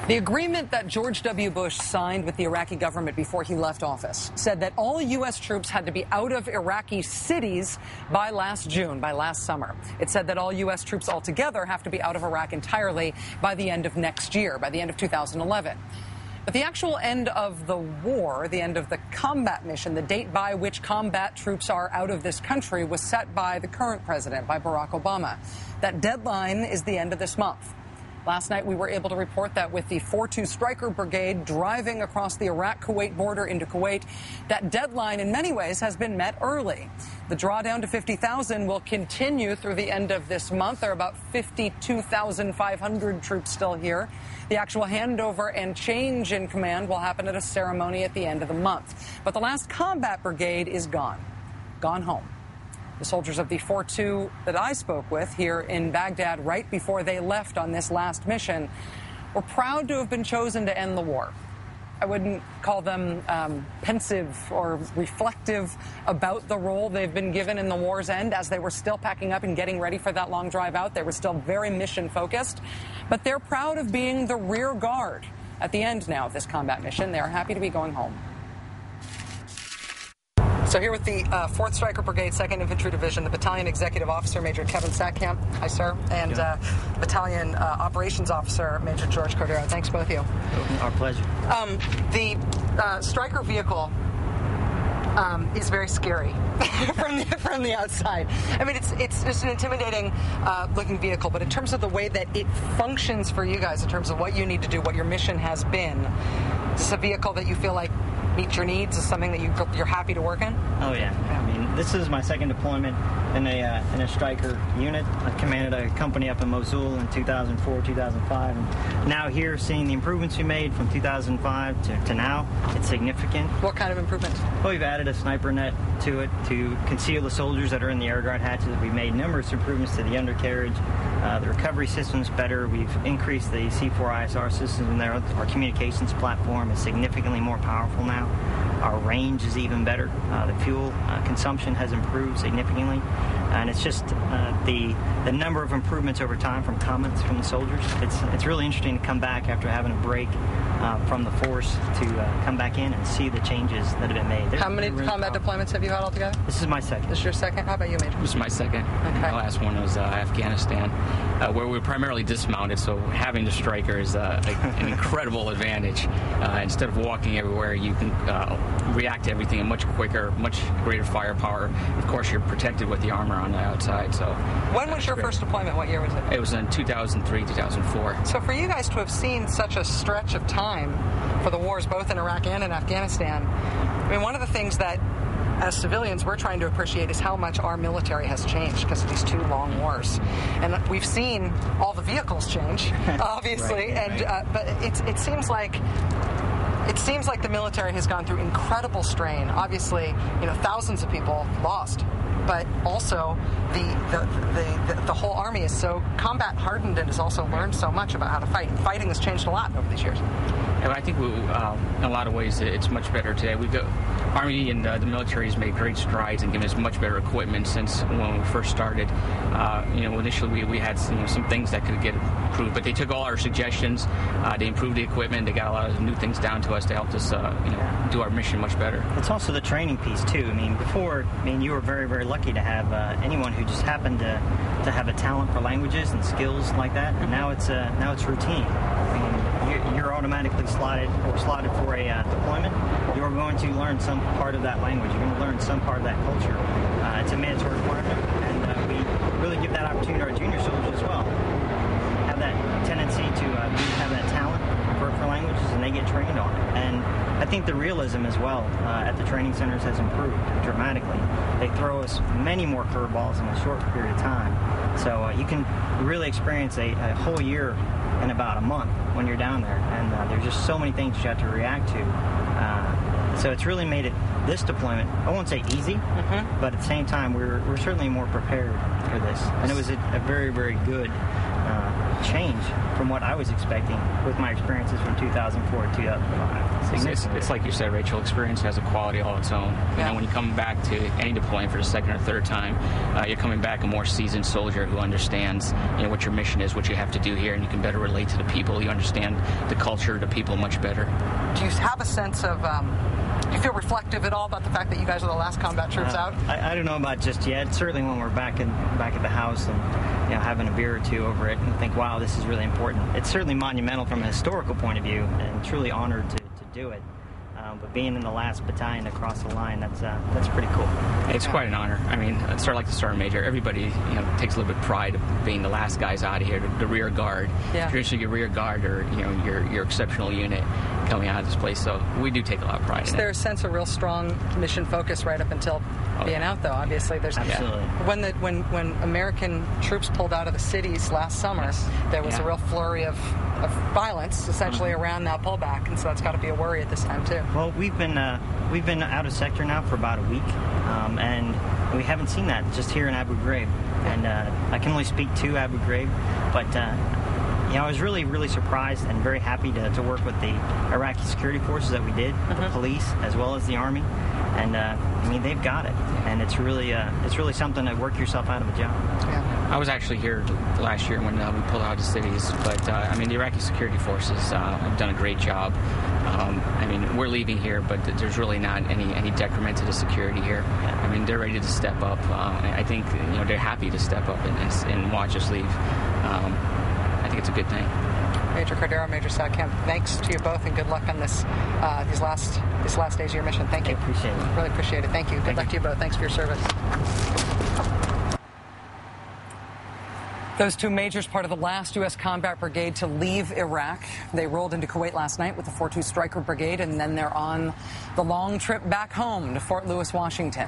The agreement that George W. Bush signed with the Iraqi government before he left office said that all U.S. troops had to be out of Iraqi cities by last June, by last summer. It said that all U.S. troops altogether have to be out of Iraq entirely by the end of next year, by the end of 2011. But the actual end of the war, the end of the combat mission, the date by which combat troops are out of this country was set by the current president, by Barack Obama. That deadline is the end of this month. Last night, we were able to report that with the 4-2 Stryker Brigade driving across the Iraq-Kuwait border into Kuwait, that deadline in many ways has been met early. The drawdown to 50,000 will continue through the end of this month. There are about 52,500 troops still here. The actual handover and change in command will happen at a ceremony at the end of the month. But the last combat brigade is gone home. The soldiers of the 4-2 that I spoke with here in Baghdad right before they left on this last mission were proud to have been chosen to end the war. I wouldn't call them pensive or reflective about the role they've been given in the war's end. As they were still packing up and getting ready for that long drive out, they were still very mission-focused. But they're proud of being the rear guard at the end now of this combat mission. They're happy to be going home. So here with the 4th Stryker Brigade, 2nd Infantry Division, the Battalion Executive Officer, Major Kevin Sackkamp. Hi, sir. And Battalion Operations Officer, Major George Cordero. Thanks, both of you. Our pleasure. The Stryker vehicle is very scary from the outside. I mean, it's just an intimidating looking vehicle, but in terms of the way that it functions for you guys, in terms of what you need to do, what your mission has been, is this a vehicle that you feel like meets your needs? Is something that you're happy to work in? Oh yeah. I mean, this is my second deployment in a Stryker unit. I commanded a company up in Mosul in 2004, 2005, and now here, seeing the improvements we made from 2005 to now, it's significant. What kind of improvements? Well, we've added a sniper net to it to conceal the soldiers that are in the air guard hatches. We've made numerous improvements to the undercarriage. The recovery system's better. We've increased the C4ISR system in there. Our communications platform is significantly more powerful now. Our range is even better. The fuel consumption has improved significantly. And it's just the number of improvements over time from comments from the soldiers. It's really interesting to come back after having a break from the force to come back in and see the changes that have been made. How many combat deployments have you had altogether? This is my second. This is your second? How about you, Major? This is my second. Okay. My last one was Afghanistan, where we were primarily dismounted, so having the Stryker is an incredible advantage. Instead of walking everywhere, you can react to everything much quicker, much greater firepower. Of course, you're protected with the armor on the outside. So, when was your first deployment? What year was it? It was in 2003, 2004. So for you guys to have seen such a stretch of time for the wars both in Iraq and in Afghanistan, I mean, one of the things that as civilians we're trying to appreciate is how much our military has changed because of these 2 long wars. And we've seen all the vehicles change, obviously, but it seems like the military has gone through incredible strain. Obviously, thousands of people lost, but also the whole army is so combat hardened and has also learned so much about how to fight. And fighting has changed a lot over these years. And I think in a lot of ways it's much better today. Army and the military has made great strides and given us much better equipment since when we first started. Initially we had some things that could get improved, but they took all our suggestions. They improved the equipment. They got a lot of new things down to us to help us, do our mission much better. It's also the training piece too. I mean, before, you were very, very lucky to have anyone who just happened to have a talent for languages and skills like that. And now it's routine. I mean, you're automatically slotted for a deployment. You're going to learn some part of that language. You're going to learn some part of that culture. It's a mandatory requirement, and we really give that opportunity to our junior soldiers as well. Have that tendency to have that talent for languages, and they get trained on it. And I think the realism as well at the training centers has improved dramatically. They throw us many more curveballs in a short period of time. So you can really experience a whole year in about a month when you're down there. And there's just so many things you have to react to. So it's really made it, this deployment, I won't say easy, but at the same time, we're certainly more prepared for this. And it was a very, very good change from what I was expecting with my experiences from 2004 to 2005. It's like you said, Rachel, experience has a quality all its own. You know, when you come back to any deployment for the second or third time, you're coming back a more seasoned soldier who understands, you know, what your mission is, what you have to do here, and you can better relate to the people. You understand the culture of the people much better. Do you have a sense of, do you feel reflective at all about the fact that you guys are the last combat troops out? I don't know about just yet. Certainly when we're back at the house and, you know, having a beer or two over it and think, wow, this is really important. It's certainly monumental from a historical point of view, and truly honored to do it. But being in the last battalion across the line, that's pretty cool. It's quite an honor. I mean, it's sort of like the Sergeant Major. Everybody, you know, takes a little bit of pride of being the last guys out of here, the rear guard. Yeah. Traditionally, your rear guard or, you know, your exceptional unit coming out of this place. So we do take a lot of pride in it. Is there a sense of real strong mission focus right up until being out, though? Obviously, there's absolutely. When American troops pulled out of the cities last summer, there was a real flurry of violence, essentially, around that pullback, and so that's got to be a worry at this time too. Well, we've been out of sector now for about a week, and we haven't seen that just here in Abu Ghraib. And I can only speak to Abu Ghraib, but you know, I was really surprised and very happy to work with the Iraqi security forces that we did, the police as well as the army, and I mean, they've got it, and it's really something to work yourself out of a job. Yeah. I was actually here last year when we pulled out of the cities, but I mean, the Iraqi security forces have done a great job. I mean, we're leaving here, but there's really not any decrement to the security here. I mean, they're ready to step up. I think, you know, they're happy to step up and watch us leave. I think it's a good thing. Major Cordero, Major Sadkamp, thanks to you both, and good luck on this these last days of your mission. Thank you. I appreciate it. Really appreciate it. Thank you. Good luck to you both. Thanks for your service. Those two majors, part of the last U.S. combat brigade to leave Iraq. They rolled into Kuwait last night with the 4-2 Stryker Brigade, and then they're on the long trip back home to Fort Lewis, Washington.